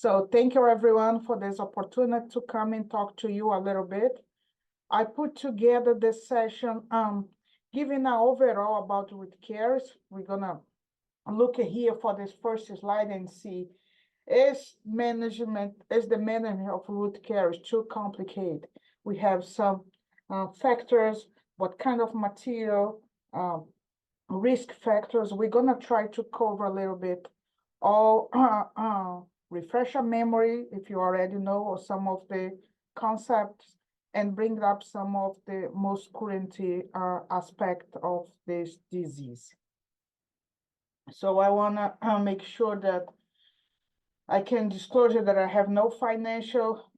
So thank you everyone for this opportunity to come and talk to you a little bit. I put together this session, giving an overall about root caries. We're gonna look here for this first slide and see, is the management of root caries too complicated? We have some factors, what kind of material, risk factors. We're gonna try to cover a little bit all refresh your memory if you already know or some of the concepts and bring up some of the most current aspect of this disease. So I want to make sure that I can disclose that I have no financial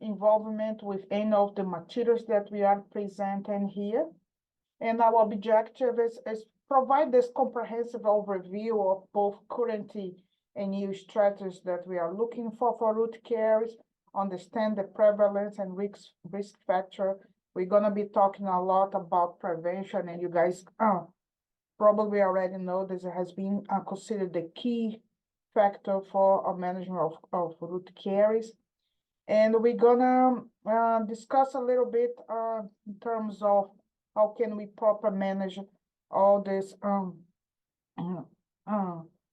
involvement with any of the materials that we are presenting here. And our objective is provide this comprehensive overview of both current and new strategies that we are looking for root caries, understand the prevalence and risk factor. We're going to be talking a lot about prevention, and you guys probably already know this has been considered the key factor for our management of root caries. And we're going to discuss a little bit in terms of how can we properly manage all these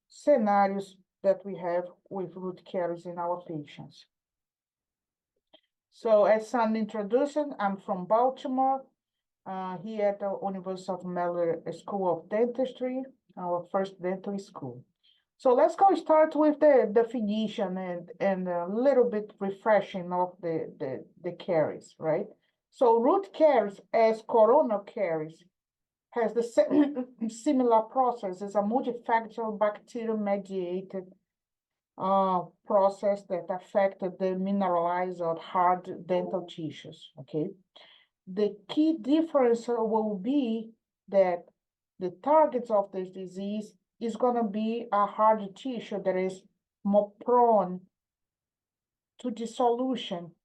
scenarios that we have with root caries in our patients. So as an introduction, I'm from Baltimore, here at the University of Maryland School of Dentistry, our first dental school. So let's go start with the definition and a little bit refreshing of the caries, right? So root caries, as coronal caries, has the similar process. It's a multifactorial bacterial-mediated process that affected the mineralized or hard dental tissues, okay? The key difference will be that the targets of this disease is going to be a hard tissue that is more prone to dissolution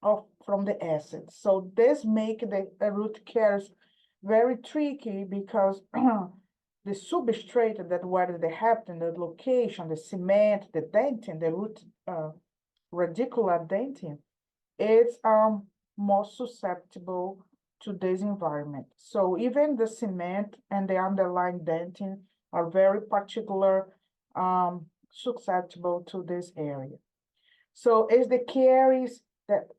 from the acids. So this makes the root caries very tricky because the substrate that where they happen, the location, the cement, the dentin, the root radicular dentin, is more susceptible to this environment. So even the cement and the underlying dentin are very particular, susceptible to this area. So as the caries,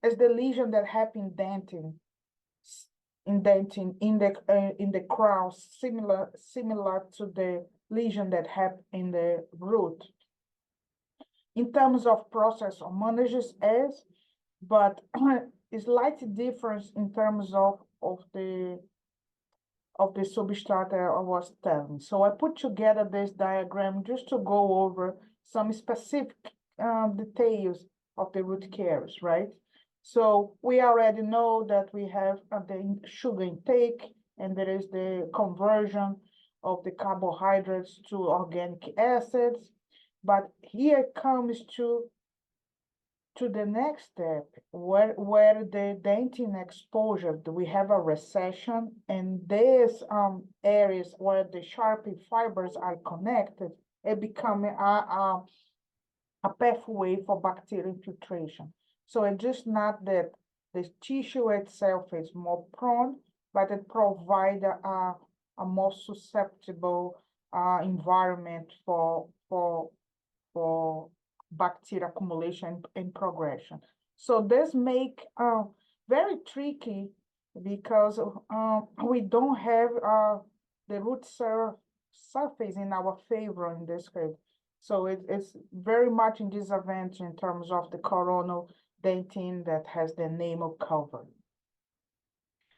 as the lesion that happen indenting in the crown, similar to the lesion that happen in the root. In terms of process or manages as, but it's slight difference in terms of the substrate I was telling. So I put together this diagram just to go over some specific details of the root caries, right? So we already know that we have the sugar intake, and there is the conversion of the carbohydrates to organic acids. But here comes to the next step, where the dentin exposure, we have a recession, and these areas where the sharp fibers are connected, it becomes a pathway for bacterial infiltration. So it's just not that the tissue itself is more prone, but it provides a more susceptible environment for bacteria accumulation and progression. So this make very tricky because we don't have the root surface in our favor in this case. So it's very much in disadvantage in terms of the coronal dentin that has the enamel cover.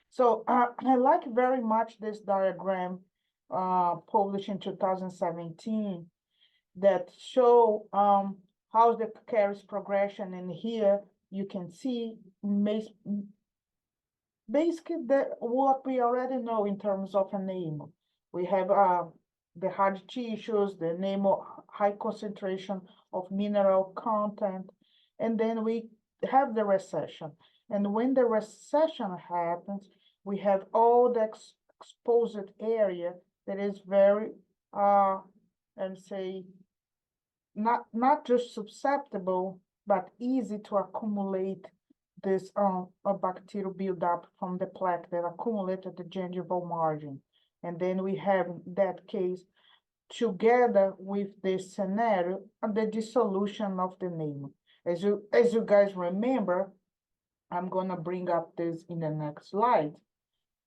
So I like very much this diagram published in 2017 that show how's the caries progression, and here you can see basically what we already know in terms of enamel. We have the hard tissues, the enamel, high concentration of mineral content, and then we have the recession. And when the recession happens, we have all the exposed area that is very, let's say, not just susceptible, but easy to accumulate this a bacterial buildup from the plaque that accumulated the gingival margin. And then we have in that case, together with this scenario, the dissolution of the enamel. As you guys remember, I'm gonna bring up this in the next slide.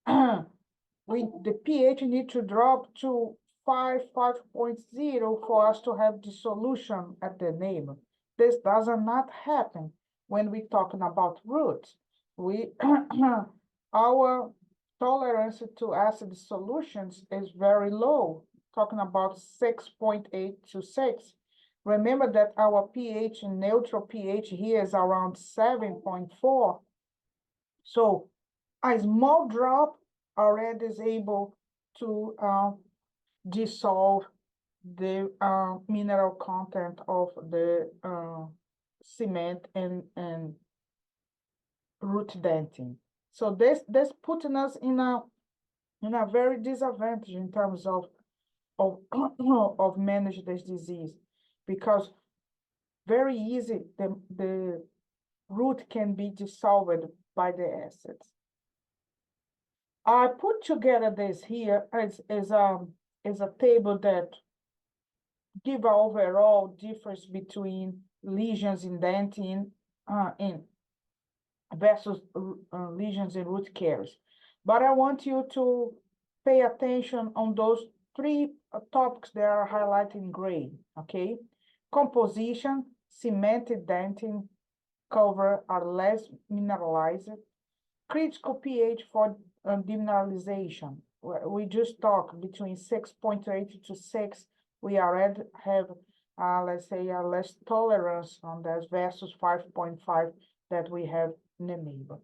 The pH need to drop to 5.0 for us to have dissolution at the enamel. This does not happen when we're talking about roots. Our tolerance to acid solutions is very low, talking about 6.8 to 6. Remember that our pH, neutral pH here is around 7.4. So a small drop already is able to dissolve the mineral content of the cement and root dentin. So this putting us in a very disadvantage in terms of of manage this disease, because very easy the root can be dissolved by the acids. I put together this here as a table that give an overall difference between lesions in dentin in versus lesions in root caries. But I want you to pay attention on those three topics that are highlighted in gray, okay? Composition, cemented dentin cover are less mineralized. Critical pH for demineralization. We just talked between 6.8 to 6. We already have, let's say, a less tolerance on this versus 5.5 that we have in the neighbor.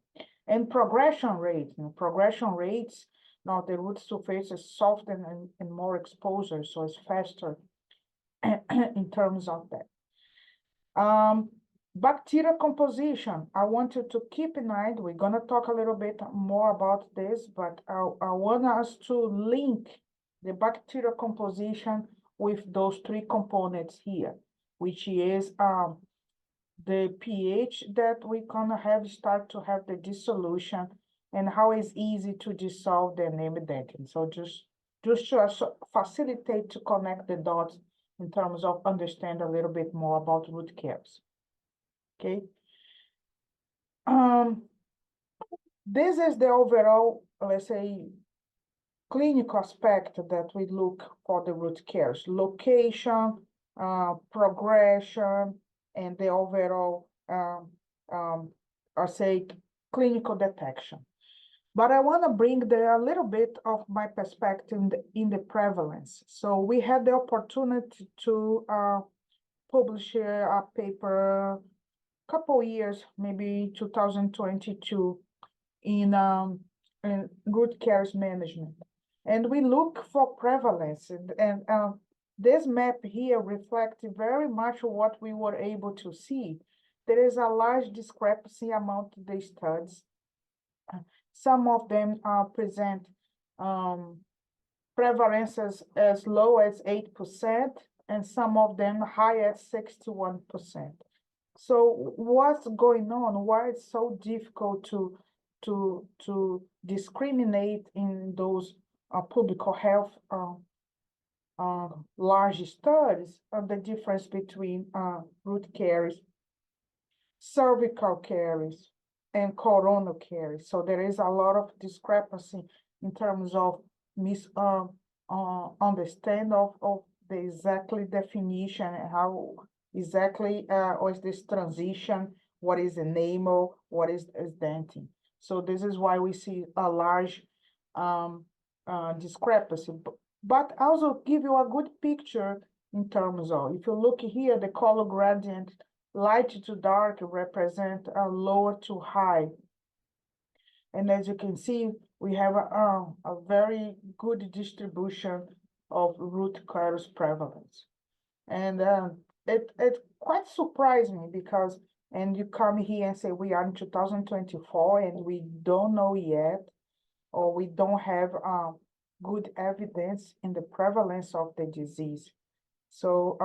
And progression rate. Progression rates, now the root surface is softer and more exposure, so it's faster in terms of that. Bacterial composition, I want you to keep in mind, we're gonna talk a little bit more about this, but I want us to link the bacterial composition with those three components here, which is the pH that we're gonna start to have the dissolution and how it's easy to dissolve the enamel dentin. So just to facilitate to connect the dots in terms of understand a little bit more about root caries. Okay. This is the overall, let's say, clinical aspect that we look for the root caries: location, progression, and the overall, I say, clinical detection. But I want to bring a little bit of my perspective in the prevalence. So we had the opportunity to publish a paper couple years, maybe 2022, in root caries management. And we look for prevalence. And this map here reflects very much what we were able to see. There is a large discrepancy among the studies. Some of them present prevalences as low as 8%, and some of them high at 61%. So what's going on? Why it's so difficult to discriminate in those public health large studies of the difference between root caries, cervical caries, and coronal caries. So there is a lot of discrepancy in terms of understand of the exactly definition and how exactly was this transition, what is enamel, what is dentin. So this is why we see a large discrepancy, but also give you a good picture in terms of, if you look here, the color gradient, light to dark represent a lower to high. And as you can see, we have a very good distribution of root caries prevalence. And it quite surprised me because, and you come here and say, we are in 2024 and we don't know yet, or we don't have good evidence in the prevalence of the disease. So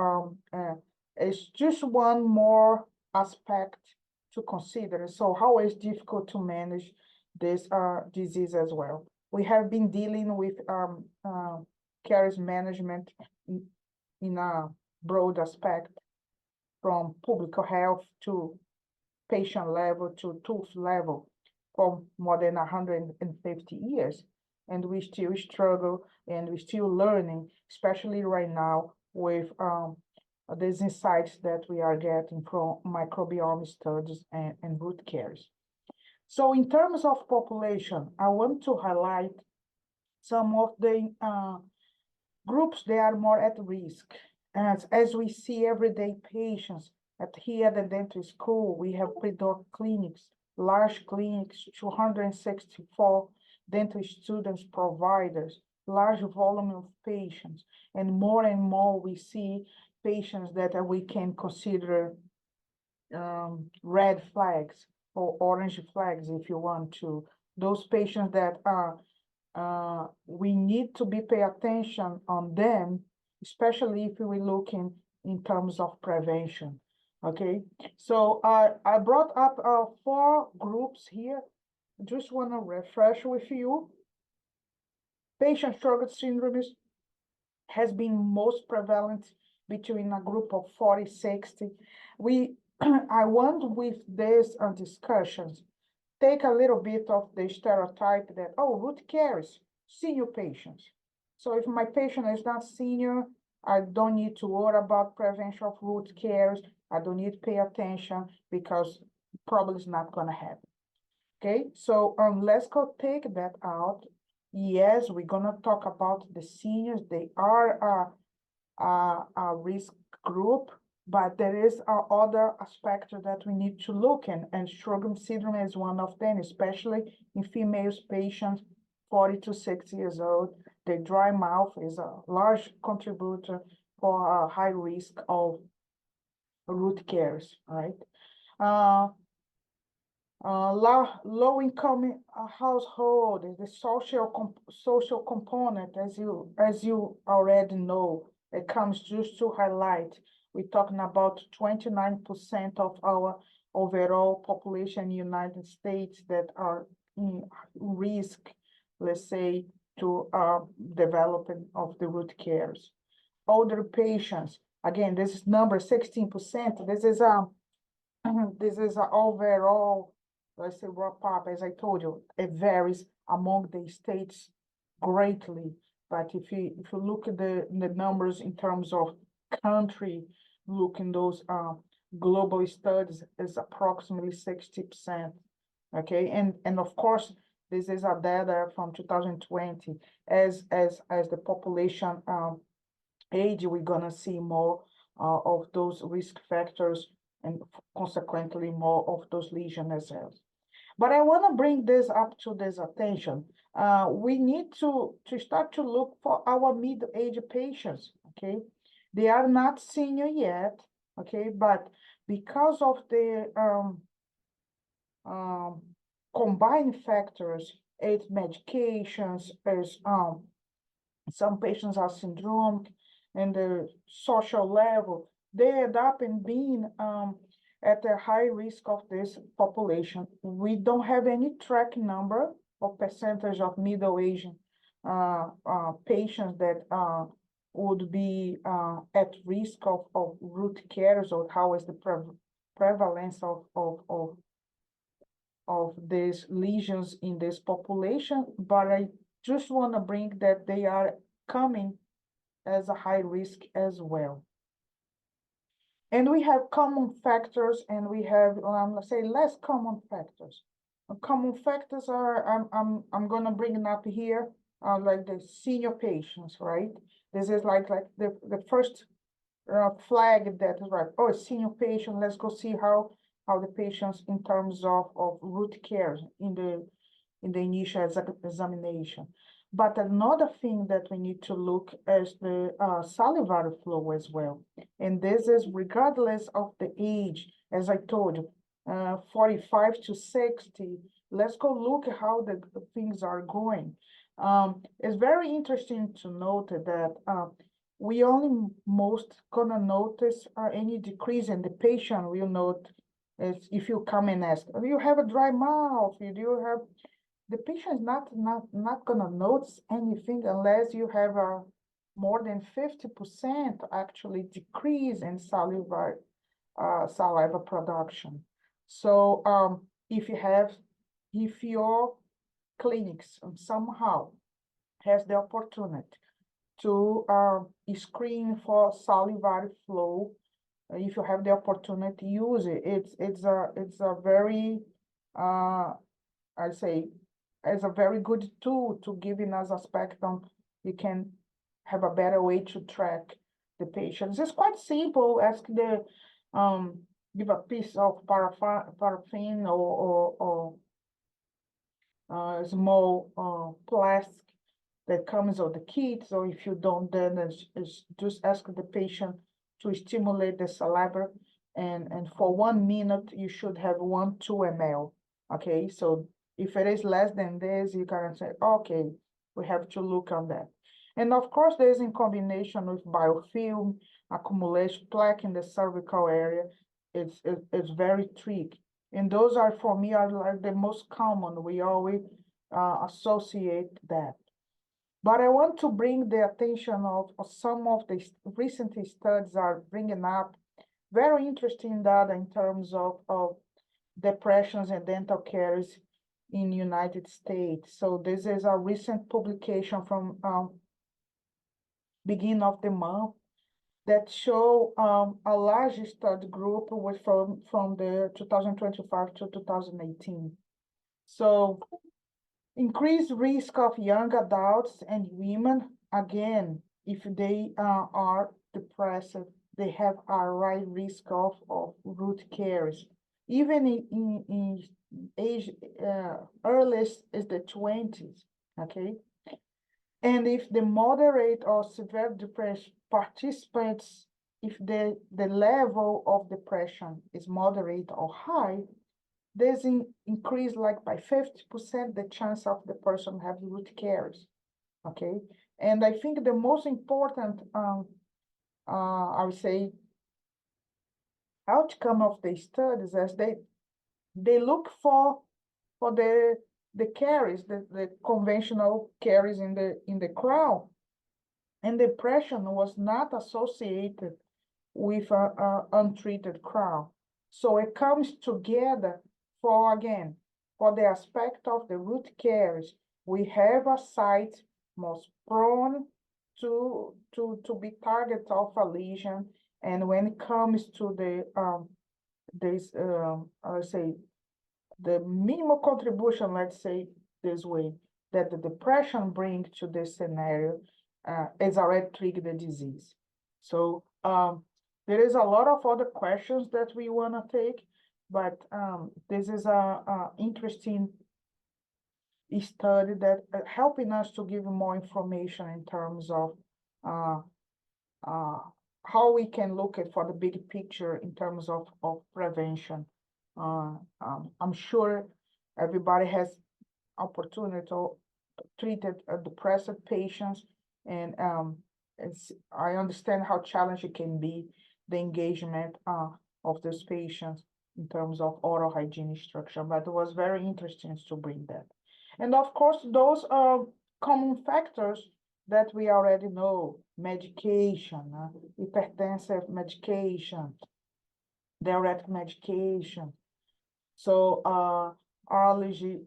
It's just one more aspect to consider. So how is difficult to manage this disease as well. We have been dealing with caries management in a broad aspect, from public health to patient level to tooth level for more than 150 years. And we still struggle and we're still learning, especially right now with these insights that we are getting from microbiome studies and root caries. So in terms of population, I want to highlight some of the groups that are more at risk. As we see everyday patients here at the dental school, we have pre-doc clinics, large clinics, 264 dental students, providers, large volume of patients, and more we see patients that we can consider red flags or orange flags, if you want to. Those patients that are we need to be pay attention on them, especially if we're looking in terms of prevention. Okay, so I brought up 4 groups here. Just want to refresh with you. Patient-Sjogren syndrome has been most prevalent between a group of 40-60. I want with these discussions take a little bit of the stereotype that, oh, root caries, senior patients. So if my patient is not senior, I don't need to worry about prevention of root caries. I don't need to pay attention because probably it's not going to happen. Okay, so let's go take that out. Yes, we're going to talk about the seniors. They are a risk group, but there is other aspect that we need to look in, and Sjogren syndrome is one of them, especially in female patients 40 to 60 years old. The dry mouth is a large contributor for a high risk of root caries, right? Low income household is the social component, as you already know. It comes just to highlight. We're talking about 29% of our overall population in the United States that are in risk, let's say, to developing of the root caries. Older patients, again, this is number 16%. This is an overall, let's say, wrap up. As I told you, it varies among the states greatly. But if you look at the numbers in terms of country, looking those global studies, is approximately 60%. Okay, and of course, this is a data from 2020. As the population age, we're gonna see more of those risk factors and consequently more of those lesions as well. But I want to bring this up to this attention. We need to start to look for our middle-aged patients, okay? They are not senior yet, okay? But because of the combined factors, age medications, there's some patients are syndromic, and the social level, they end up in being at a high risk of this population. We don't have any track number or percentage of middle-aged patients that would be at risk of root caries, or how is the prevalence of these lesions in this population. But I just want to bring that they are coming as a high risk as well. And we have common factors, and we have, let's say, less common factors. Common factors are, I'm going to bring it up here, like the senior patients, right? This is like the first flag that is right. Oh, senior patient, let's go see how the patients in terms of root care in the initial examination. But another thing that we need to look is the salivary flow as well. And this is regardless of the age, as I told you, 45 to 60. Let's go look at how the things are going. It's very interesting to note that we only most gonna notice any decrease, and the patient will note is if you come and ask, do you have a dry mouth? Do you have, the patient is not gonna notice anything unless you have a more than 50% actually decrease in saliva production. So if your clinics somehow has the opportunity to screen for salivary flow, if you have the opportunity, use it. It's a very I say it's a very good tool to giving us a spectrum. You can have a better way to track the patients. It's quite simple. Ask the give a piece of paraffin or small plastic that comes with the kit. So if you don't, then it's just ask the patient to stimulate the saliva, and for 1 minute you should have 2 ml. Okay, so if it is less than this, you can say, okay, we have to look on that. And of course, there's in combination with biofilm, accumulation, plaque in the cervical area. It's very tricky. And those are, for me, are like the most common. We always associate that. But I want to bring the attention of some of the recent studies are bringing up very interesting data in terms of depressions and dental caries in United States. So this is a recent publication from beginning of the month that show a large study group with from the 2025 to 2018. So increased risk of young adults and women, again, if they are depressed, they have a high risk of root caries. Even in age earliest is the 20s, okay? And if the moderate or severe depression participants, if the level of depression is moderate or high, there's increase like by 50% the chance of the person have root caries, okay? And I think the most important, I would say, outcome of the studies as they look for the caries, the conventional caries in the crown, and depression was not associated with a untreated crown. So it comes together for, again, for the aspect of the root caries, we have a site most prone to be target of a lesion. And when it comes to the I would say the minimal contribution, let's say this way, that the depression brings to this scenario is already triggered the disease. So there is a lot of other questions that we want to take, but this is a interesting study that helping us to give more information in terms of how we can look at for the big picture in terms of prevention. I'm sure everybody has opportunity to treated depressed patients, and I understand how challenging it can be, the engagement of these patients in terms of oral hygiene instruction, but it was very interesting to bring that. And of course, those are common factors that we already know: medication, hypertensive medication, diuretic medication. So allergy,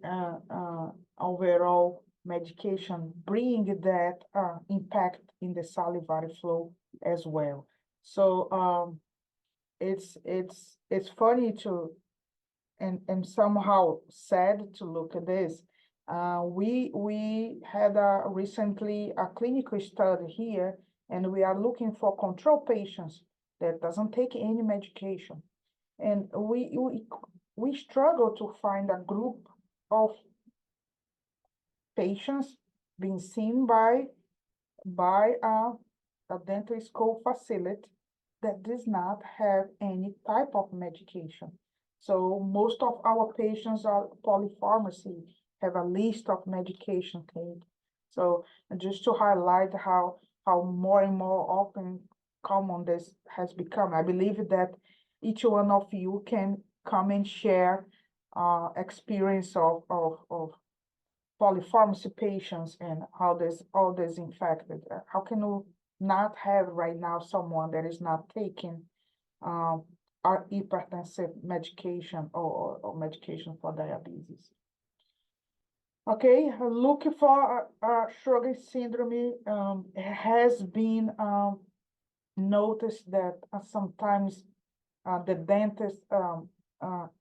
overall medication bring that impact in the salivary flow as well. So it's funny to and somehow sad to look at this. We had recently a clinical study here, and we are looking for control patients that doesn't take any medication, and we struggle to find a group of patients being seen by a dental school facility that does not have any type of medication. So most of our patients are polypharmacy, have a list of medication taken. So just to highlight how how more and more often common this has become. I believe that each one of you can come and share experience of polypharmacy patients and how this all this infected. How can you not have right now someone that is not taking our hypertensive medication or medication for diabetes? Okay, looking for Sjogren's syndrome has been noticed that sometimes the dentist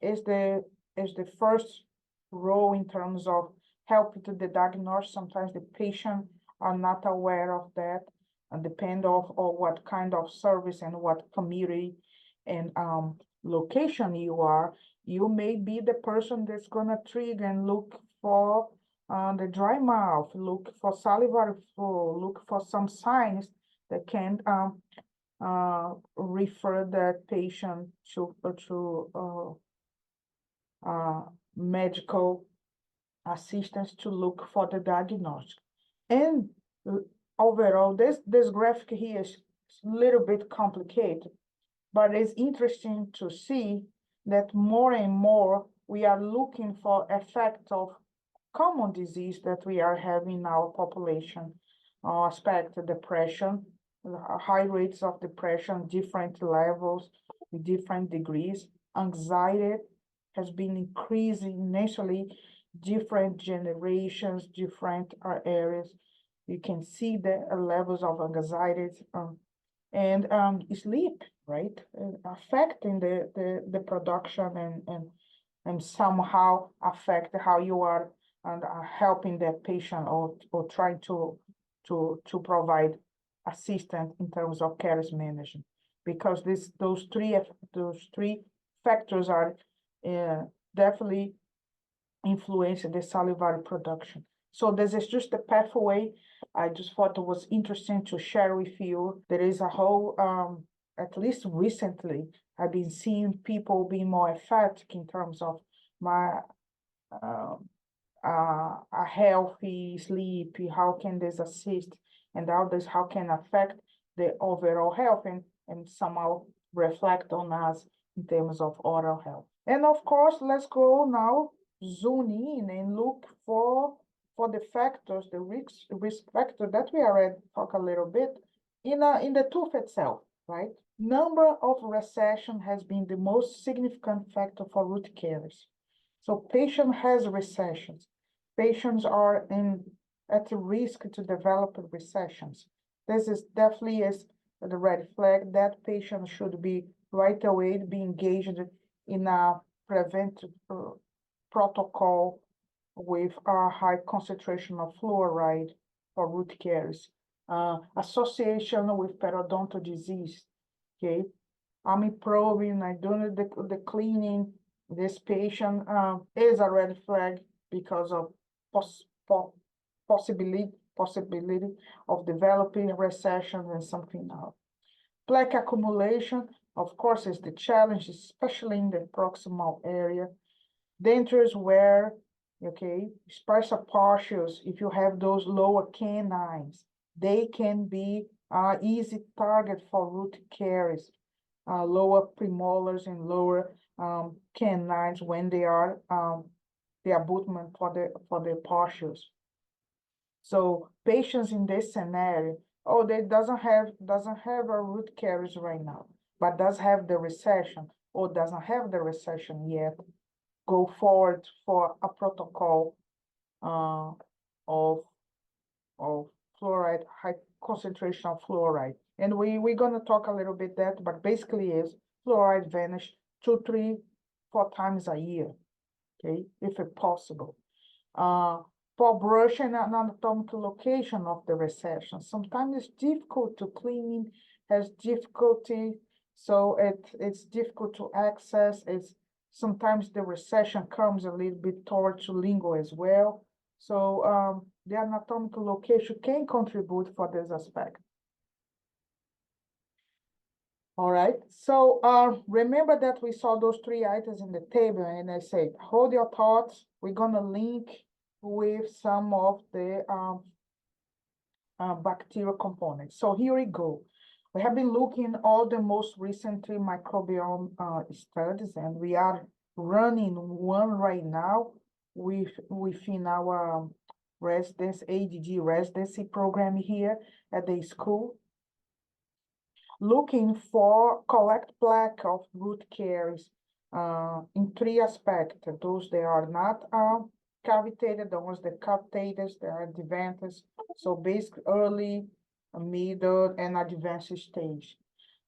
is the first role in terms of helping to the diagnosis. Sometimes the patient are not aware of that, and depend on what kind of service and what community and location you are. You may be the person that's gonna trigger and look for the dry mouth, look for salivary flow, look for some signs that can refer that patient to medical assistance to look for the diagnosis. And overall, this graphic here is a little bit complicated, but it's interesting to see that more and more we are looking for effect of common disease that we are having in our population, aspect depression, high rates of depression, different levels, different degrees. Anxiety has been increasing initially, different generations, different areas. You can see the levels of anxiety and sleep, right? Affecting the production and somehow affect how you are and helping that patient or trying to provide assistance in terms of caries management, because those three factors are definitely influencing the salivary production. So this is just the pathway. I just thought it was interesting to share with you. There is a whole, at least recently, I've been seeing people being more emphatic in terms of my a healthy sleep, how can this assist, and how can affect the overall health and somehow reflect on us in terms of oral health. And of course, let's go now, zoom in and look for the factors, the risk factor that we already talked a little bit in the tooth itself, right? Number of recession has been the most significant factor for root caries. So patient has recessions. Patients are at risk to develop recessions. This is definitely is the red flag. That patient should be right away be engaged in a preventive protocol with a high concentration of fluoride for root caries. Association with periodontal disease, okay? I'm probing, I doing the cleaning. This patient is a red flag because of possibility of developing recession and something else. Plaque accumulation, of course, is the challenge, especially in the proximal area. Dentures wear, okay, sparsa partials, if you have those lower canines, they can be an easy target for root caries. Lower premolars and lower canines when they are the abutment for the partials. So patients in this scenario, they doesn't have a root caries right now, but does have the recession or doesn't have the recession yet, go forward for a protocol of fluoride, high concentration of fluoride. And we're gonna talk a little bit that, but basically is fluoride vanish 2, 3, 4 times a year, okay, if it's possible. For brushing an anatomical location of the recession, sometimes it's difficult to clean, has difficulty, so it's difficult to access. It's sometimes the recession comes a little bit towards lingual as well. So the anatomical location can contribute for this aspect. All right, so remember that we saw those 3 items in the table, and I said, hold your thoughts. We're gonna link with some of the bacterial components. So here we go. We have been looking all the most recently microbiome studies, and we are running one right now within our ADD residency program here at the school, looking for collect plaque of root caries in three aspects. Those that are not cavitated, the ones that cavitated, they are advantaged. So basically early, middle, and advanced stage.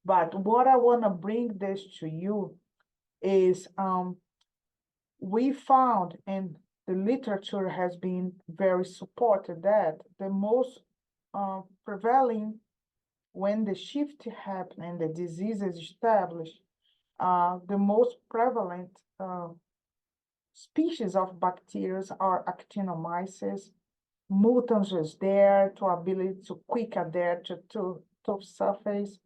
But what I want to bring this to you is we found, and the literature has been very supported, that the most prevailing when the shift happens and the disease is established, the most prevalent species of bacteria are actinomyces. Mutans is there to ability to quick adapt to surface.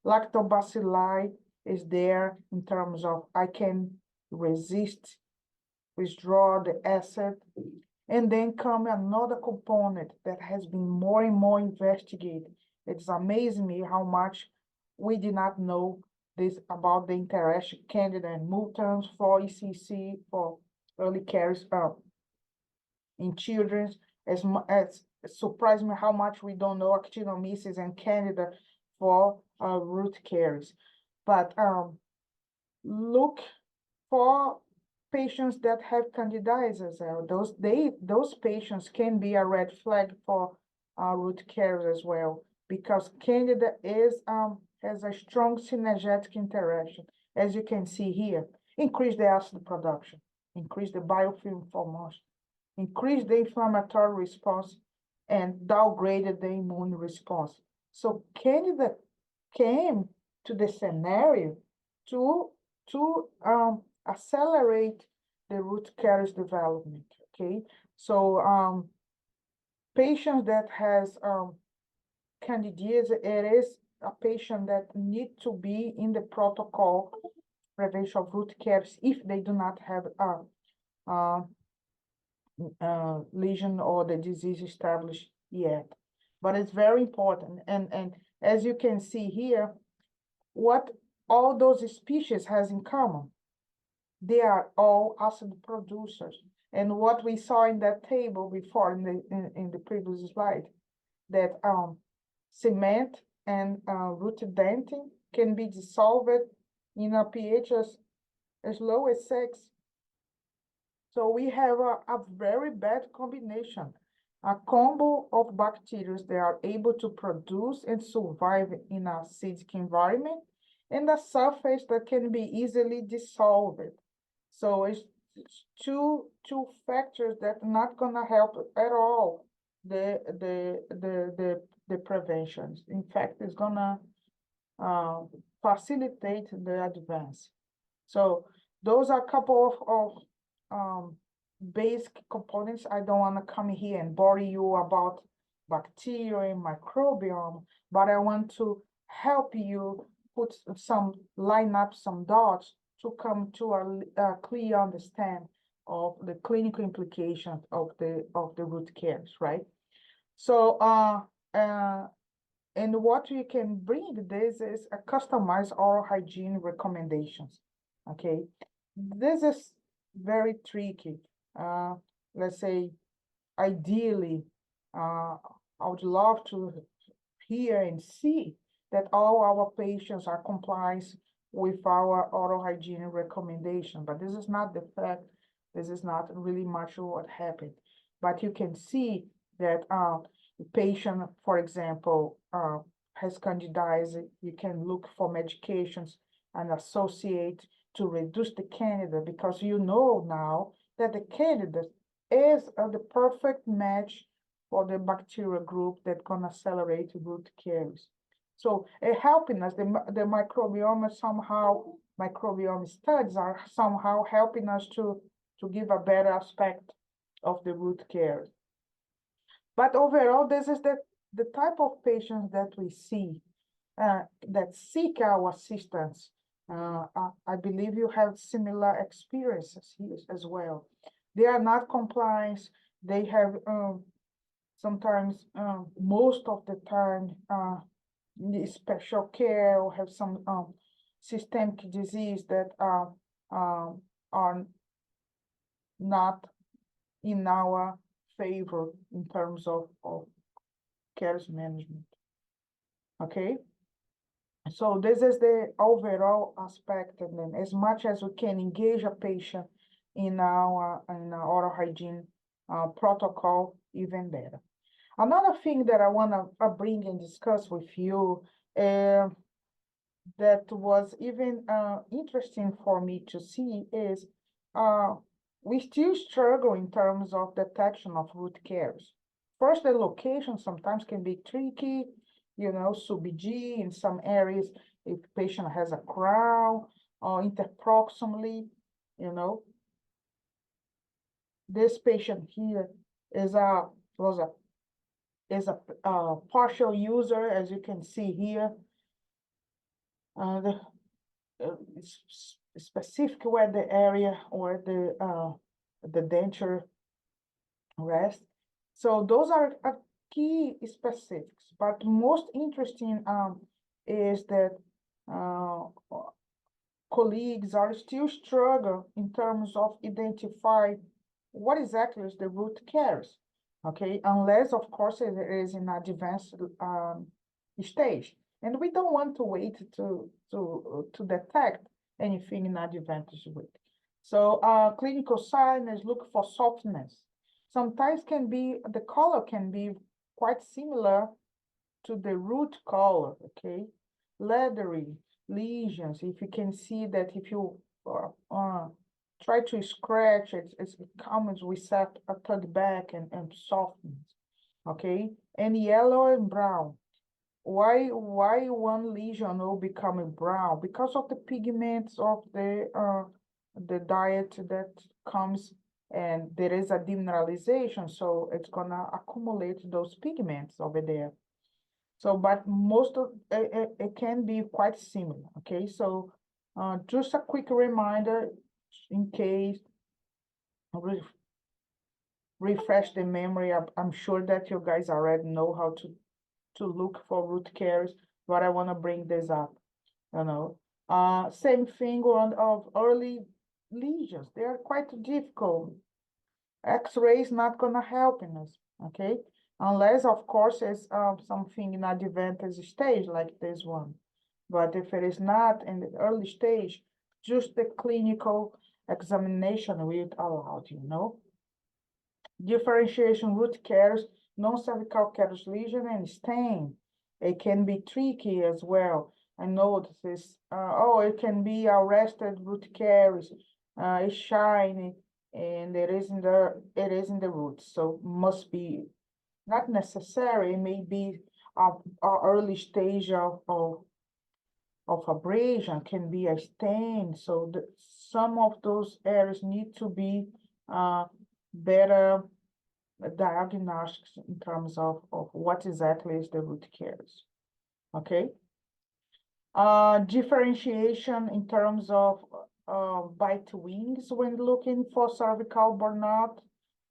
Lactobacilli is there in terms of I can resist, withdraw the acid. And then come another component that has been more and more investigated. It's amazing me how much we did not know this about the interaction candida and mutants for ECC, for early caries in children. As it surprised me how much we don't know actinomyces and candida for root caries. But look for patients that have candidiasis. Those patients can be a red flag for root caries as well, because candida has a strong synergetic interaction, as you can see here. Increase the acid production, increase the biofilm formation, increase the inflammatory response, and downgraded the immune response. So candida came to the scenario to accelerate the root caries development. Okay, so patients that has candidiasis, it is a patient that need to be in the protocol prevention of root caries if they do not have a lesion or the disease established yet. But it's very important, and as you can see here, what all those species has in common, they are all acid producers. And what we saw in that table before in the previous slide, that cement and rootedentine can be dissolved in a pH as low as 6. So we have a very bad combination, a combo of bacteria that are able to produce and survive in a acidic environment, and a surface that can be easily dissolved. So it's two factors that are not gonna help at all the preventions. In fact, it's gonna facilitate the advance. So those are a couple of basic components. I don't want to come here and bore you about bacteria and microbiome, but I want to help you put line up some dots to come to a clear understand of the clinical implications of the root caries, right? So and what you can bring this is a customized oral hygiene recommendations. Okay, this is very tricky. Let's say, ideally, I would love to hear and see that all our patients are compliant with our oral hygiene recommendation, but this is not the fact. This is not really much what happened. But you can see that the patient, for example, has candidiasis. You can look for medications and associate to reduce the candida, because you know now that the candida is the perfect match for the bacterial group that's gonna accelerate root caries. So helping us, the microbiome studies are somehow helping us to give a better aspect of the root caries. But overall, this is the type of patients that we see that seek our assistance. I believe you have similar experiences here as well. They are not compliant. They have sometimes, most of the time, need special care or have some systemic disease that are not in our favor in terms of cares management. Okay, so this is the overall aspect, and then as much as we can engage a patient in our oral hygiene protocol, even better. Another thing that I want to bring and discuss with you that was even interesting for me to see is we still struggle in terms of detection of root caries. First, the location sometimes can be tricky, you know, sub-G in some areas, if patient has a crown or interproximally, you know. This patient here is a partial user, as you can see here. It's specific where the area or the denture rests. So those are key specifics. But most interesting is that colleagues are still struggle in terms of identify what exactly is the root caries. Okay, unless of course it is in advanced stage. And we don't want to wait to detect anything in advantage with. So clinical signs look for softness. Sometimes the color can be quite similar to the root color, okay? Leathery lesions, if you can see that if you try to scratch it, it comes with a tug back and softness, okay? And yellow and brown. Why one lesion will become brown? Because of the pigments of the diet that comes, and there is a demineralization, so it's gonna accumulate those pigments over there. So, but most of it can be quite similar. Okay, so just a quick reminder in case refresh the memory. I'm sure that you guys already know how to look for root caries, but I want to bring this up. You know, same thing on of early lesions. They are quite difficult. X-ray is not gonna help in us. Okay, unless of course it's something in advanced stage like this one. But if it is not in the early stage, just the clinical examination will allow, you know. Differentiation root caries, non-cervical callus lesion, and stain. It can be tricky as well. I know this. It can be arrested root caries. It's shiny, and it is in the roots. So must be not necessary. It may be a early stage of abrasion, can be a stain. So some of those areas need to be better diagnostics in terms of what exactly is the root caries. Okay. Differentiation in terms of bite wings when looking for cervical burnout.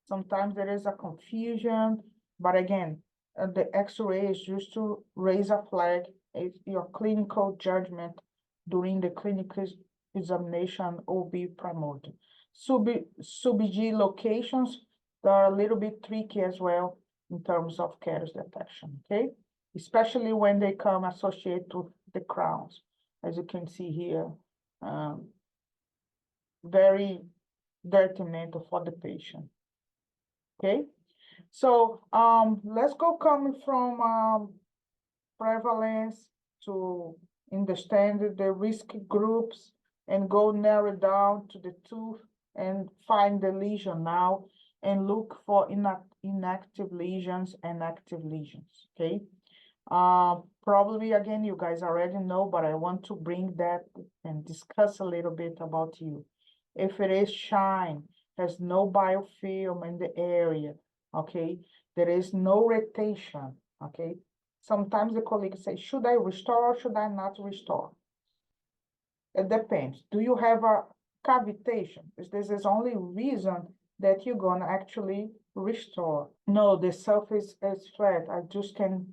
Sometimes there is a confusion, but again, the X-ray is just to raise a flag. It's your clinical judgment during the clinical examination will be promoted. Sub-G locations, they are a little bit tricky as well in terms of caries detection, okay? Especially when they come associated with the crowns, as you can see here. Very detrimental for the patient. Okay, so let's go coming from prevalence to understand the risk groups and go narrow down to the tooth and find the lesion now and look for inactive lesions and active lesions. Okay, probably again you guys already know, but I want to bring that and discuss a little bit about you. If it is shine, has no biofilm in the area, okay, there is no retention, okay. Sometimes the colleagues say, should I restore or should I not restore? It depends. Do you have a cavitation? This is only reason that you're gonna actually restore. No, the surface is flat. I just can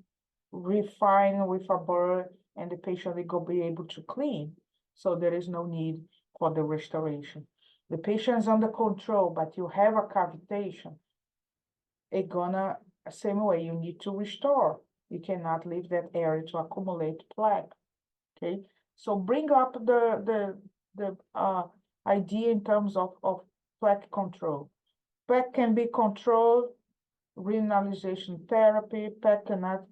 refine with a burr and the patient will be able to clean. So there is no need for the restoration. The patient is under control, but you have a cavitation, it gonna, same way, you need to restore. You cannot leave that area to accumulate plaque, okay? So bring up the idea in terms of plaque control. Plaque can be controlled, renalization therapy, plaque cannot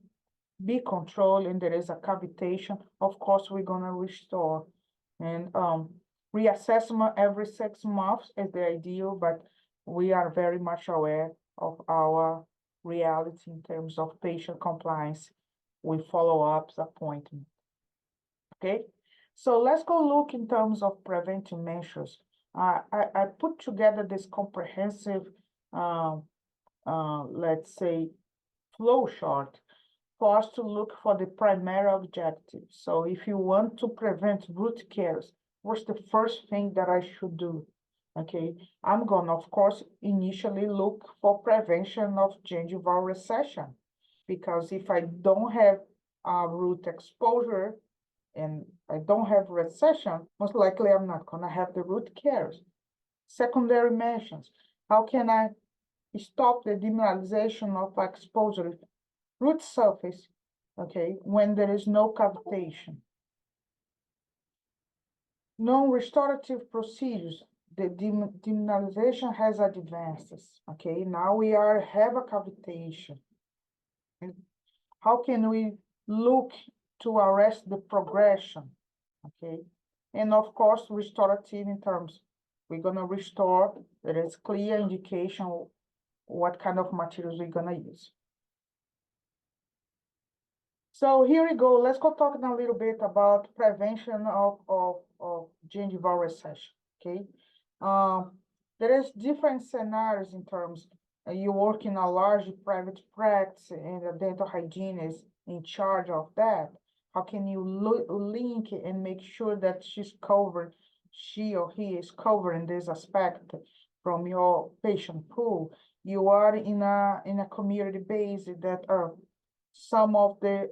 be controlled, and there is a cavitation. Of course, we're gonna restore. And reassessment every 6 months is the ideal, but we are very much aware of our reality in terms of patient compliance with follow-ups appointment. Okay, so let's go look in terms of preventive measures. I put together this comprehensive, let's say, flow chart for us to look for the primary objective. So if you want to prevent root caries, what's the first thing that I should do? Okay, I'm gonna, of course, initially look for prevention of gingival recession, because if I don't have root exposure and I don't have recession, most likely I'm not gonna have the root caries. Secondary measures, how can I stop the demineralization of exposure root surface, okay, when there is no cavitation? Non-restorative procedures, the demineralization has advances, okay? Now we have a cavitation. And how can we look to arrest the progression, okay? And of course, restorative in terms, we're gonna restore, there is clear indication what kind of materials we're gonna use. So here we go. Let's go talking a little bit about prevention of gingival recession, okay? There is different scenarios in terms, you work in a large private practice and a dental hygienist in charge of that. How can you link and make sure that she's covered, she or he is covering this aspect from your patient pool? You are in a community base that some of the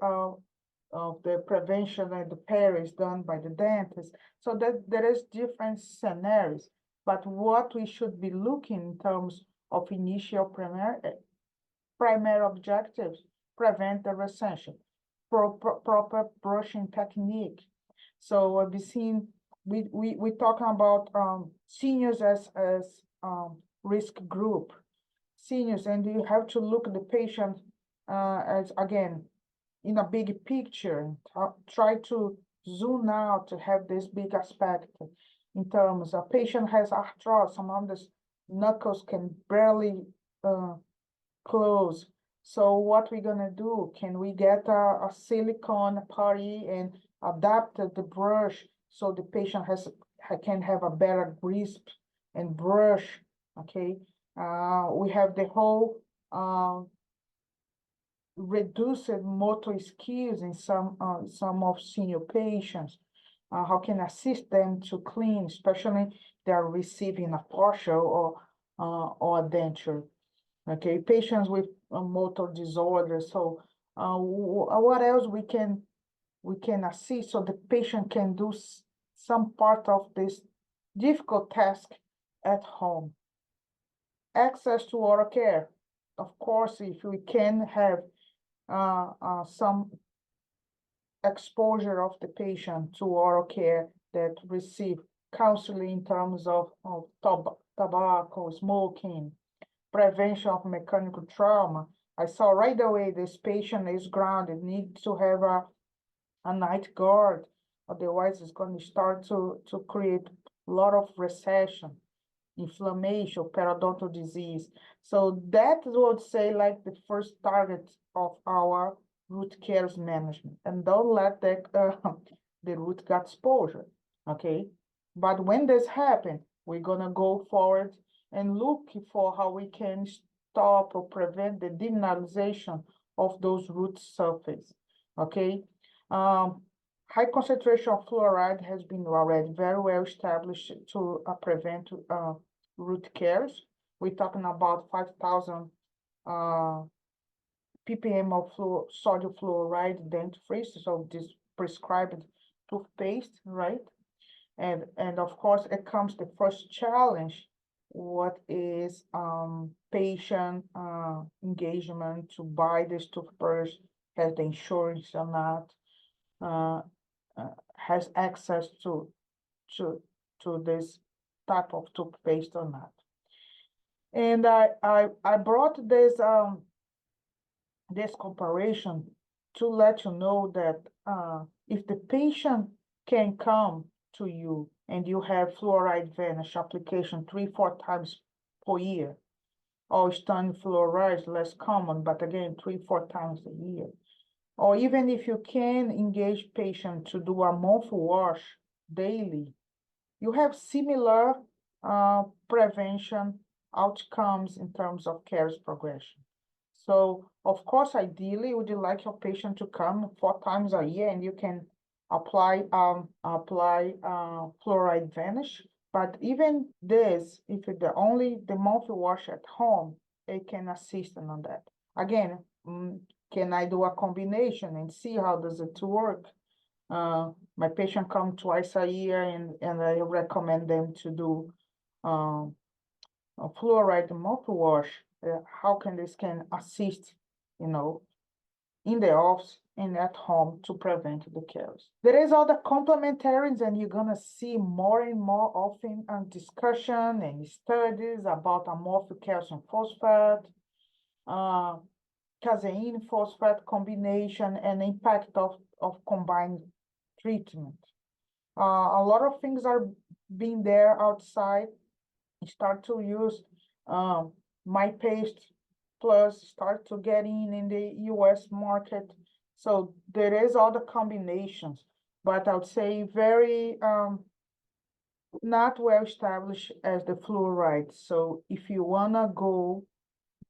prevention and the care is done by the dentist. So that there is different scenarios, but what we should be looking in terms of initial primary objectives, prevent the recession, proper brushing technique. So I've seen, we talking about seniors as risk group, seniors, and you have to look at the patient as, again, in a big picture, try to zoom out to have this big aspect in terms a patient has arthritis, some of the knuckles can barely close. So what we're gonna do, can we get a silicone putty and adapt the brush so the patient can have a better grasp and brush, okay? We have the whole reduced motor skills in some of senior patients. How can assist them to clean, especially they are receiving a partial or a denture. Okay, patients with motor disorders. So what else we can assist so the patient can do some part of this difficult task at home. Access to oral care. Of course, if we can have some exposure of the patient to oral care that receive counseling in terms of tobacco, smoking, prevention of mechanical trauma. I saw right away this patient is grounded, needs to have a night guard, otherwise it's going to start to create a lot of recession, inflammation, periodontal disease. So that would say like the first target of our root cares management, and don't let the root get exposure, okay? But when this happens, we're gonna go forward and look for how we can stop or prevent the demineralization of those root surface, okay? High concentration of fluoride has been already very well established to prevent root caries. we're talking about 5,000 ppm of sodium fluoride dentifrice, so this prescribed toothpaste, right? And of course, it comes the first challenge. What is patient engagement to buy this toothbrush? Has the insurance or not? Has access to this type of toothpaste or not? And I brought this comparison to let you know that if the patient can come to you and you have fluoride vanish application 3-4 times per year, or stun fluoride is less common, but again, 3-4 times a year. Or even if you can engage patient to do a monthly wash daily, you have similar prevention outcomes in terms of caries progression. So, of course, ideally, would you like your patient to come 4 times a year and you can apply fluoride vanish? But even this, if it's the monthly wash at home, it can assist on that. Again, can I do a combination and see how does it work? My patient come twice a year and I recommend them to do a fluoride mouthwash. How can this can assist, in the office and at home to prevent the caries. There is other complementaries, and you're gonna see more and more often discussion and studies about amorphic calcium phosphate, casein phosphate combination, and impact of combined treatment. A lot of things are being there outside. Start to use my paste plus start to get in the US market. So there is other combinations, but I would say very not well established as the fluoride. So if you wanna go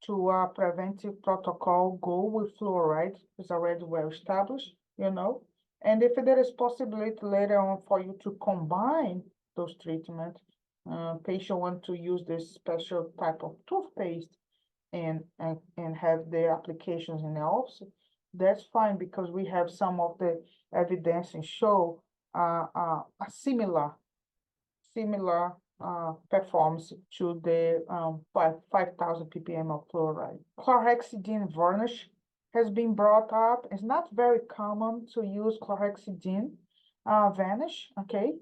to a preventive protocol, go with fluoride. It's already well established, And if there is possibility later on for you to combine those treatments, patient want to use this special type of toothpaste and have the applications in the office, that's fine, because we have some of the evidence and show a similar performance to the 5,000 ppm of fluoride. Chlorhexidine varnish has been brought up. It's not very common to use chlorhexidine vanish, okay?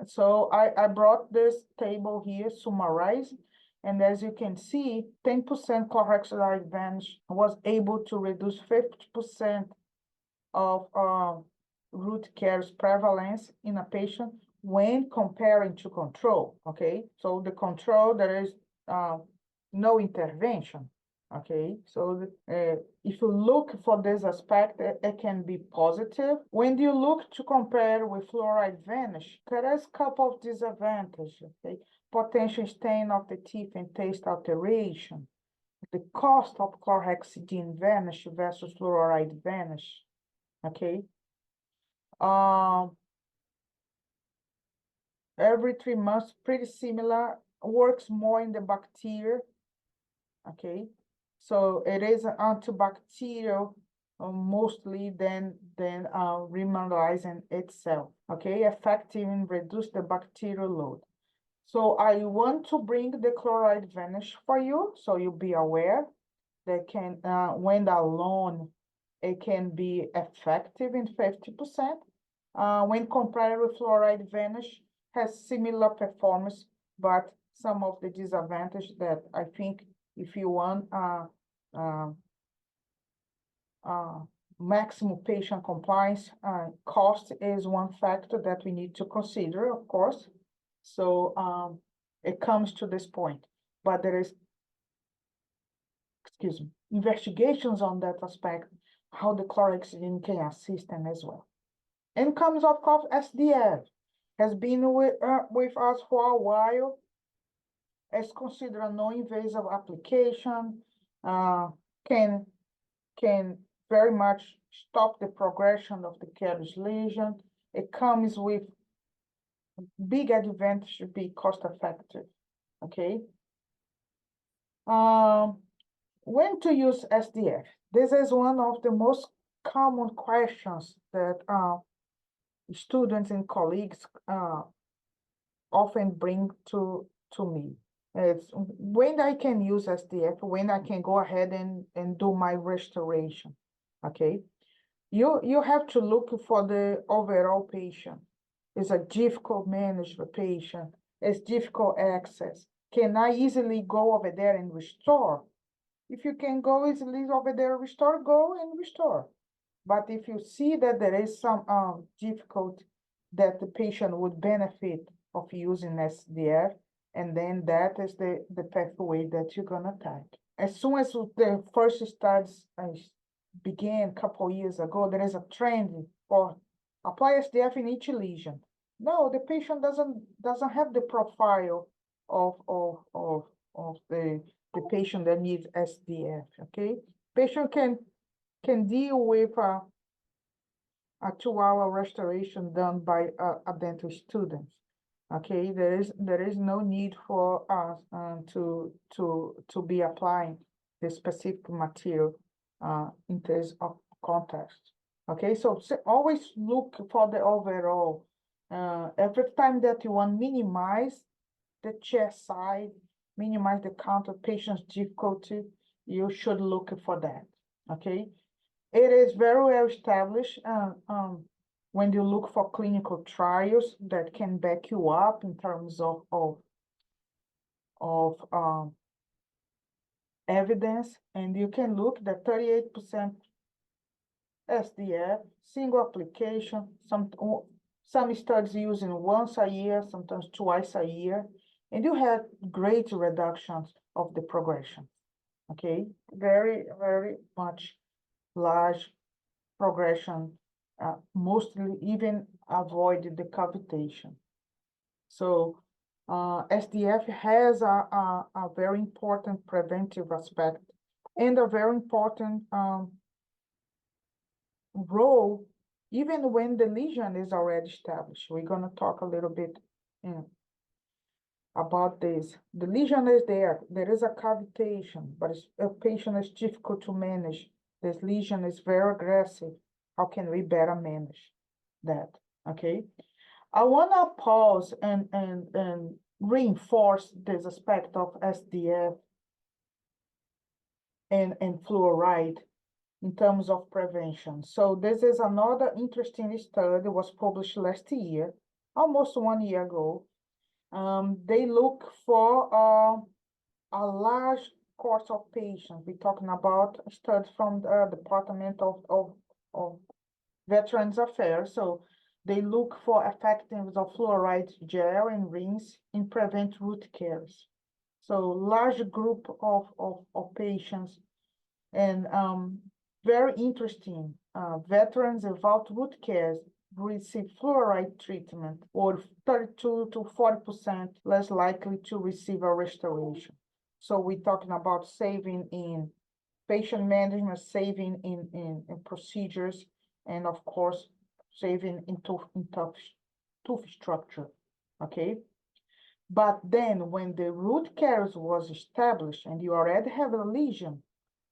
So I brought this table here, summarized, and as you can see, 10% chlorhexidine vanish was able to reduce 50% of root caries prevalence in a patient when comparing to control, okay? So the control, there is no intervention, okay? So if you look for this aspect, it can be positive. When you look to compare with fluoride vanish, there is a couple of disadvantages, okay? Potential stain of the teeth and taste alteration, the cost of chlorhexidine vanish versus fluoride vanish, okay? Every 3 months, pretty similar, works more in the bacteria, okay? So it is antibacterial mostly than remineralizing itself, okay? Effective in reduce the bacterial load. So I want to bring the chloride vanish for you, so you'll be aware that can, when alone, it can be effective in 50%. When compared with fluoride vanish, has similar performance, but some of the disadvantage that I think if you want maximum patient compliance, cost is one factor that we need to consider, of course. So it comes to this point, but there is, investigations on that aspect, how the chlorhexidine can assist them as well. And comes, of course, SDF has been with us for a while. It's considered a non-invasive application, can very much stop the progression of the caries lesion. It comes with big advantage to be cost effective, okay? When to use SDF? This is one of the most common questions that students and colleagues often bring to me. It's when I can use SDF, when I can go ahead and do my restoration. Okay. You have to look for the overall patient. Is a difficult managed patient? Is difficult access? Can I easily go over there and restore? If you can go easily over there, restore, go and restore. But if you see that there is some difficulty that the patient would benefit of using SDF, and then that is the pathway that you're gonna take. As soon as the first studies began a couple years ago, there is a trend for apply SDF in each lesion. No, the patient doesn't have the profile of the patient that needs SDF. Okay, patient can deal with a 2-hour restoration done by a dental student. Okay, there is no need for us to be applying the specific material in terms of context. Okay, so always look for the overall. Every time that you want to minimize the chest side, minimize the count of patient's difficulty, you should look for that. Okay, it is very well established when you look for clinical trials that can back you up in terms of evidence, and you can look that 38% SDF, single application, some studies using once a year, sometimes twice a year, and you have great reductions of the progression. Okay, very, very much large progression, mostly even avoid the cavitation. So SDF has a very important preventive aspect and a very important role, even when the lesion is already established. We're going to talk a little bit about this. The lesion is there. There is a cavitation, but a patient is difficult to manage. This lesion is very aggressive. How can we better manage that? Okay. I want to pause and reinforce this aspect of SDF and fluoride in terms of prevention. So this is another interesting study, was published last year, almost 1 year ago. They look for a large course of patients. We're talking about a study from the Department of Veterans Affairs. So they look for effectiveness of fluoride gel and rings in prevent root caries. So large group of patients, and very interesting. Veterans without root caries receive fluoride treatment, or 32 to 40% less likely to receive a restoration. So we're talking about saving in patient management, saving in procedures, and of course, saving in tooth structure. Okay. But then when the root caries was established and you already have a lesion,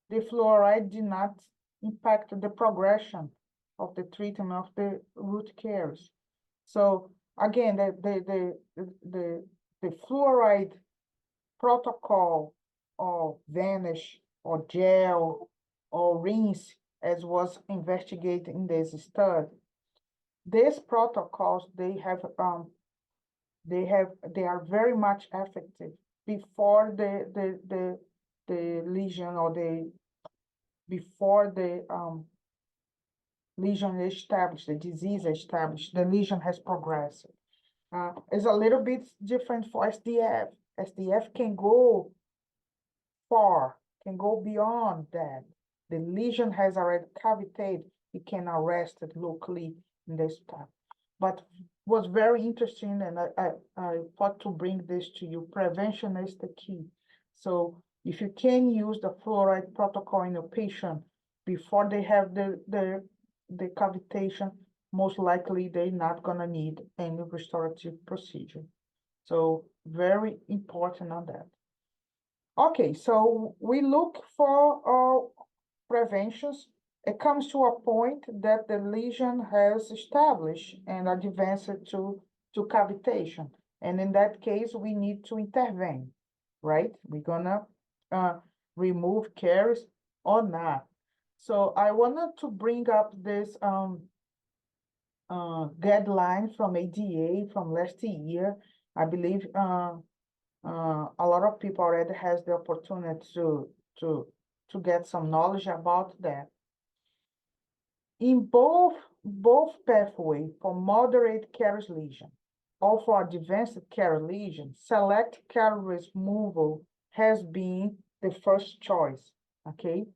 the fluoride did not impact the progression of the treatment of the root caries. So again, the fluoride protocol, or vanish, or gel, or rinse, as was investigated in this study, these protocols, they are very much effective before the lesion, or before the lesion is established, the disease is established, the lesion has progressed. It's a little bit different for SDF. SDF can go far, can go beyond that. The lesion has already cavitated, it can arrest it locally in this time. But was very interesting, and I thought to bring this to you. Prevention is the key. So if you can use the fluoride protocol in a patient before they have the cavitation, most likely they're not gonna need any restorative procedure. So very important on that. Okay, so we look for preventions. It comes to a point that the lesion has established and advanced to cavitation. And in that case, we need to intervene, right? We're gonna remove caries or not. So I wanted to bring up this guideline from ADA from last year. I believe a lot of people already has the opportunity to to get some knowledge about that. In both pathway for moderate caries lesion or for advanced caries lesion, select caries removal has been the first choice. Okay,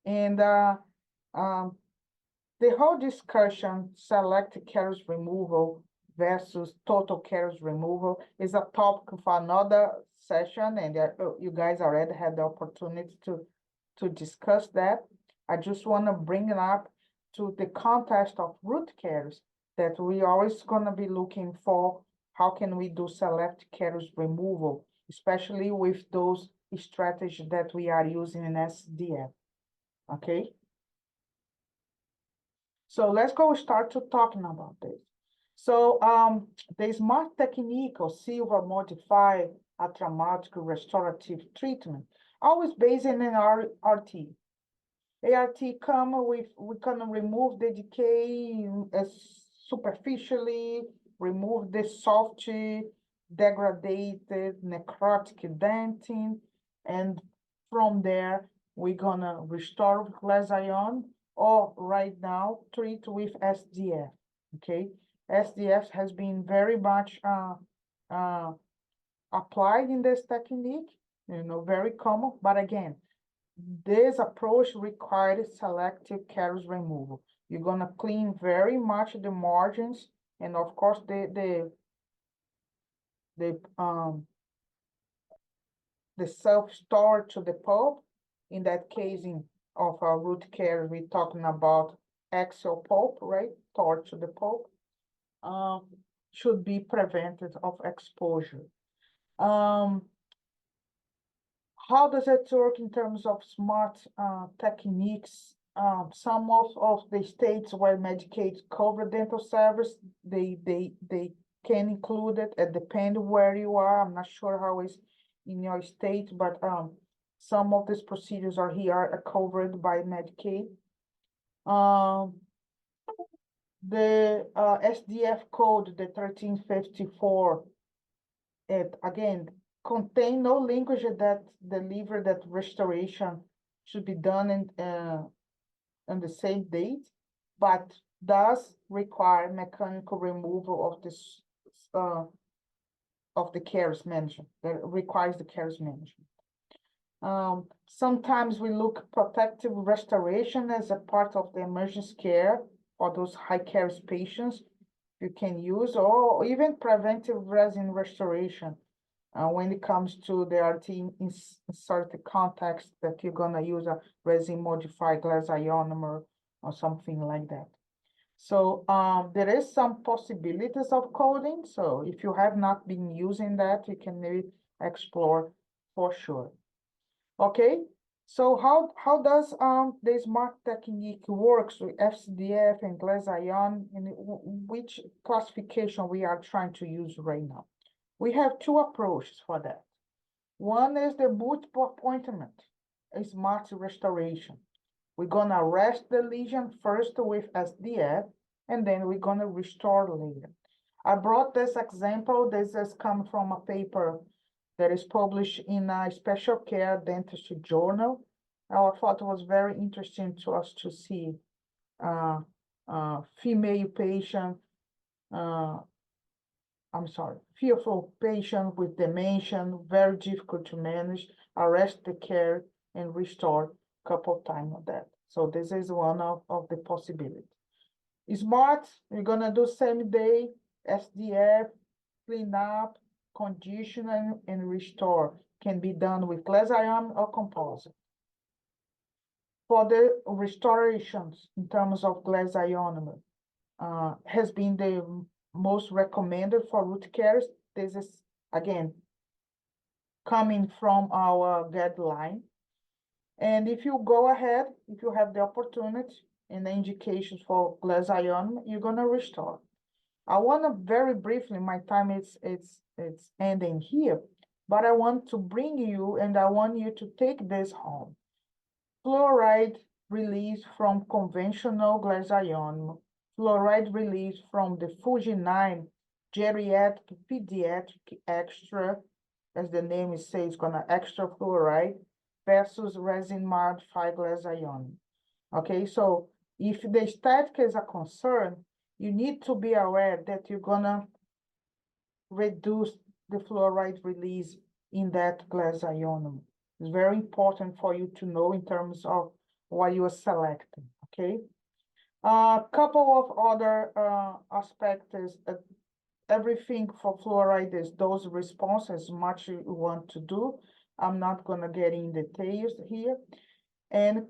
and um, the whole discussion, select caries removal versus total caries removal, is a topic for another session, and you guys already had the opportunity to discuss that. I just want to bring it up to the context of root caries, that we always going to be looking for how can we do select caries removal, especially with those strategies that we are using in SDF. Okay? So let's go start to talking about this. So the SMART technique or silver modified traumatic restorative treatment, always based in an RT. ART come with, we can remove the decay superficially, remove the soft, degraded, necrotic dentin, and from there, we're gonna restore with glycation, or right now, treat with SDF, okay? SDF has been very much applied in this technique, very common, but again, this approach requires selective caries removal. You're gonna clean very much the margins, and of course the self-storage to the pulp. In that case, of a root care, we're talking about axial pulp, right? Torch to the pulp. Should be prevented of exposure. How does it work in terms of SMART techniques? Some of the states where Medicaid cover dental service, they can include it. It depends where you are. I'm not sure how it's in your state, but some of these procedures are here are covered by Medicaid. The SDF code, the 1354, it again contain no language that deliver that restoration should be done on the same date, but does require mechanical removal of this of the caries management, that requires the caries management. Sometimes we look protective restoration as a part of the emergency care for those high caries patients you can use, or even preventive resin restoration when it comes to the RT inserted context that you're gonna use a resin modified glass ionomer or something like that. So there is some possibilities of coding. So if you have not been using that, you can maybe explore for sure. Okay, so how does the SMART technique works with FCDF and glass ion, and which classification we are trying to use right now? We have two approaches for that. One is the multiple appointment, a SMART restoration. We're gonna arrest the lesion first with SDF, and then we're gonna restore later. I brought this example. This has come from a paper that is published in a special care dentistry journal. I thought it was very interesting to us to see female patient, I'm sorry, fearful patient with dementia, very difficult to manage, arrest the care and restore a couple of times of that. So this is one of the possibilities. SMART, we're gonna do same day, SDF, clean up, condition and restore. Can be done with glass ion or composite. For the restorations in terms of glass ionomer, has been the most recommended for root caries. This is, again, coming from our guideline. And if you go ahead, if you have the opportunity and the indications for glass ion, you're gonna restore. I wanna very briefly, my time it's ending here, but I want to bring you and I want you to take this home. Fluoride release from conventional glass ion, fluoride release from the Fuji-9 geriatric pediatric extra, as the name says, gonna extra fluoride versus resin modified glass ion. Okay, so if the static is a concern, you need to be aware that you're gonna reduce the fluoride release in that glass ionomer. It's very important for you to know in terms of what you are selecting, okay? A couple of other aspects is that everything for fluoride is dose response as much you want to do. I'm not gonna get in details here. And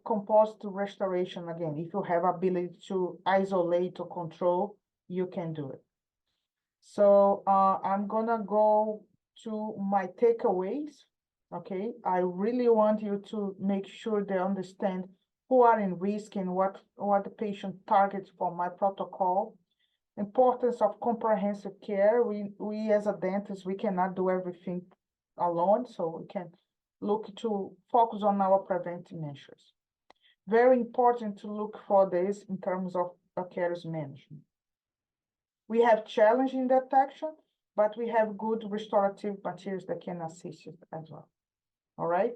composite restoration, again, if you have ability to isolate or control, you can do it. So I'm gonna go to my takeaways, okay? I really want you to make sure they understand who are in risk and what the patient targets for my protocol. Importance of comprehensive care. We as a dentist, we cannot do everything alone, so we can look to focus on our preventive measures. Very important to look for this in terms of caries management. We have challenging detection, but we have good restorative materials that can assist you as well. All right.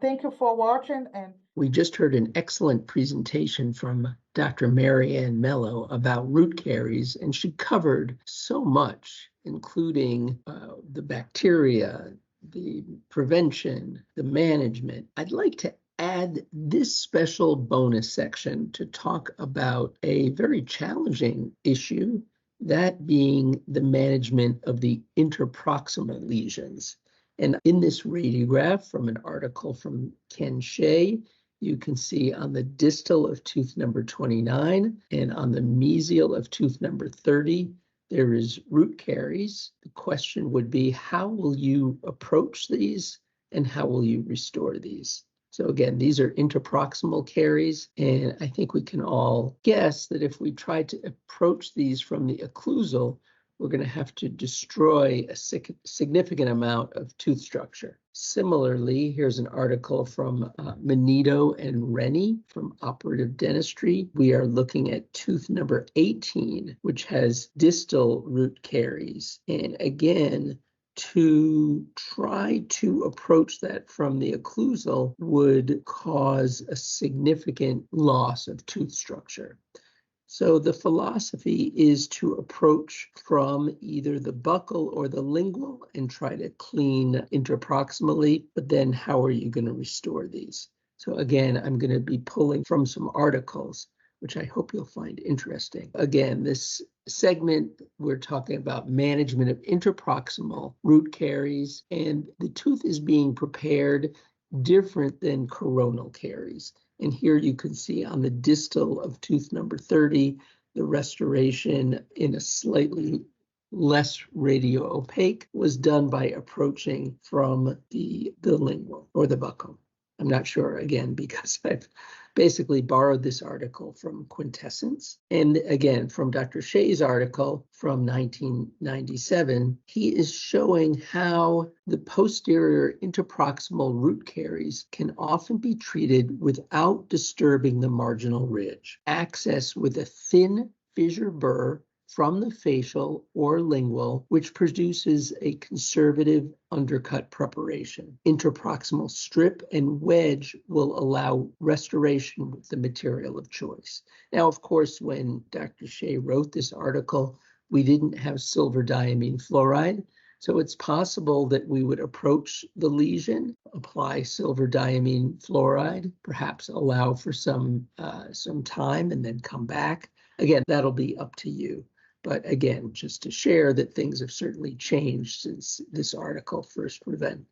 Thank you for watching. And we just heard an excellent presentation from Dr. Mary Ann Mello about root caries, and she covered so much, including the bacteria, the prevention, the management. I'd like to add this special bonus section to talk about a very challenging issue, that being the management of the interproximal lesions. And in this radiograph from an article from Ken Shea, you can see on the distal of tooth number 29 and on the mesial of tooth number 30, there is root caries. The question would be, how will you approach these and how will you restore these? So again, these are interproximal caries, and I think we can all guess that if we try to approach these from the occlusal, we're going to have to destroy a significant amount of tooth structure. Similarly, here's an article from Menito and Rennie from Operative Dentistry. We are looking at tooth number 18, which has distal root caries. And again, to try to approach that from the occlusal would cause a significant loss of tooth structure. So the philosophy is to approach from either the buccal or the lingual and try to clean interproximally, but then how are you going to restore these? So again, I'm going to be pulling from some articles, which I hope you'll find interesting. Again, this segment, we're talking about management of interproximal root caries, and the tooth is being prepared different than coronal caries. And here you can see on the distal of tooth number 30, the restoration in a slightly less radio-opaque was done by approaching from the lingual or the buccal. I'm not sure, again, because I've basically borrowed this article from Quintessence. And again, from Dr. Shea's article from 1997, he is showing how the posterior interproximal root caries can often be treated without disturbing the marginal ridge. Access with a thin fissure burr from the facial or lingual, which produces a conservative undercut preparation. Interproximal strip and wedge will allow restoration with the material of choice. Now, of course, when Dr. Shea wrote this article, we didn't have silver diamine fluoride, so it's possible that we would approach the lesion, apply silver diamine fluoride, perhaps allow for some time and then come back. Again, that'll be up to you. But again, just to share that things have certainly changed since this article first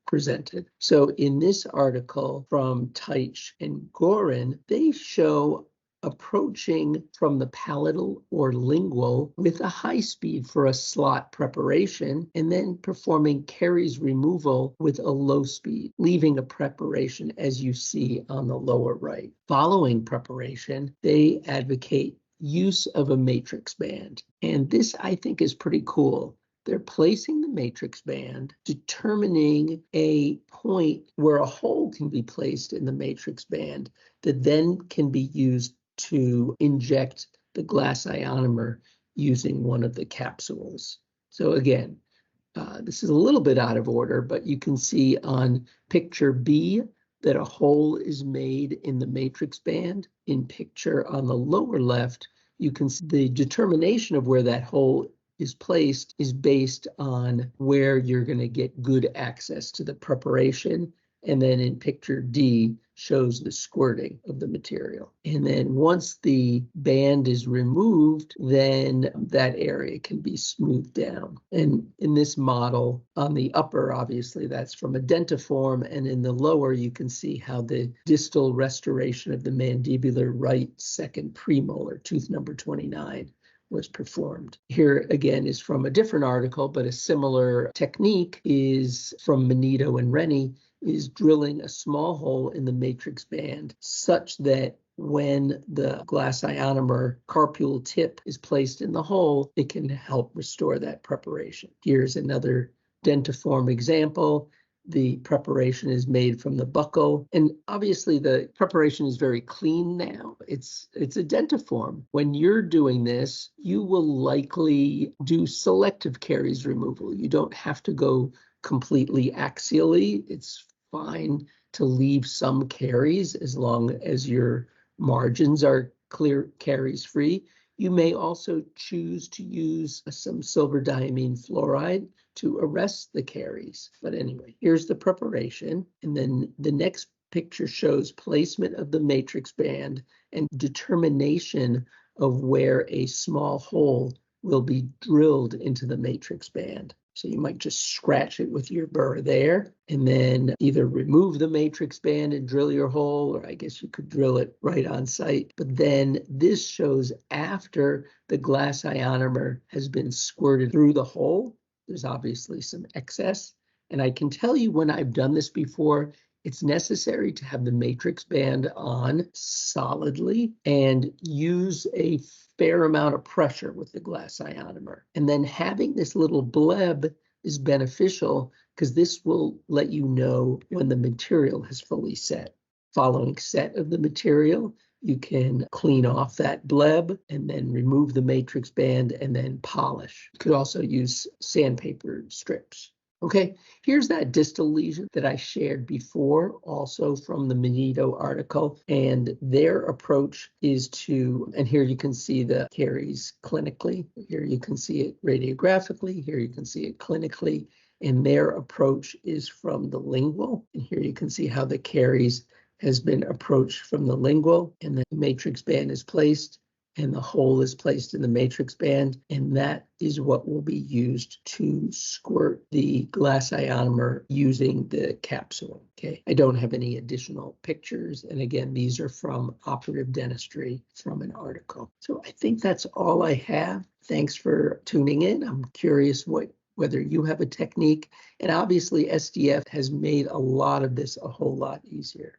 presented. So in this article from Teich and Gorin, they show approaching from the palatal or lingual with a high speed for a slot preparation, and then performing caries removal with a low speed, leaving a preparation as you see on the lower right. Following preparation, they advocate use of a matrix band. And this, I think, is pretty cool. They're placing the matrix band, determining a point where a hole can be placed in the matrix band that then can be used to inject the glass ionomer using one of the capsules. So again, this is a little bit out of order, but you can see on picture B that a hole is made in the matrix band. In picture on the lower left, you can see the determination of where that hole is placed is based on where you're going to get good access to the preparation. And then in picture D shows the squirting of the material. And then once the band is removed, then that area can be smoothed down. And in this model, on the upper, obviously, that's from a dentiform, and in the lower, you can see how the distal restoration of the mandibular right second premolar, tooth number 29, was performed. Here again is from a different article, but a similar technique is from Manito and Rennie, is drilling a small hole in the matrix band such that when the glass ionomer carpule tip is placed in the hole, it can help restore that preparation. Here's another dentiform example. The preparation is made from the buccal, and obviously the preparation is very clean now. It's a dentiform. When you're doing this, you will likely do selective caries removal. You don't have to go completely axially. It's fine to leave some caries as long as your margins are clear caries free. You may also choose to use some silver diamine fluoride to arrest the caries. But anyway, here's the preparation. And then the next picture shows placement of the matrix band and determination of where a small hole will be drilled into the matrix band. So you might just scratch it with your burr there, and then either remove the matrix band and drill your hole, or I guess you could drill it right on site. But then this shows after the glass ionomer has been squirted through the hole. There's obviously some excess. And I can tell you when I've done this before, it's necessary to have the matrix band on solidly and use a fair amount of pressure with the glass ionomer. And then having this little bleb is beneficial because this will let you know when the material has fully set. Following set of the material, you can clean off that bleb and then remove the matrix band and then polish. You could also use sandpaper strips. Okay, here's that distal lesion that I shared before, also from the Manito article. And their approach is to, and here you can see the caries clinically. Here you can see it radiographically. Here you can see it clinically. And their approach is from the lingual. And here you can see how the caries has been approached from the lingual, and the matrix band is placed, and the hole is placed in the matrix band, and that is what will be used to squirt the glass ionomer using the capsule. Okay, I don't have any additional pictures, and again, these are from Operative Dentistry from an article. So I think that's all I have. Thanks for tuning in. I'm curious whether you have a technique, and obviously SDF has made a lot of this a whole lot easier.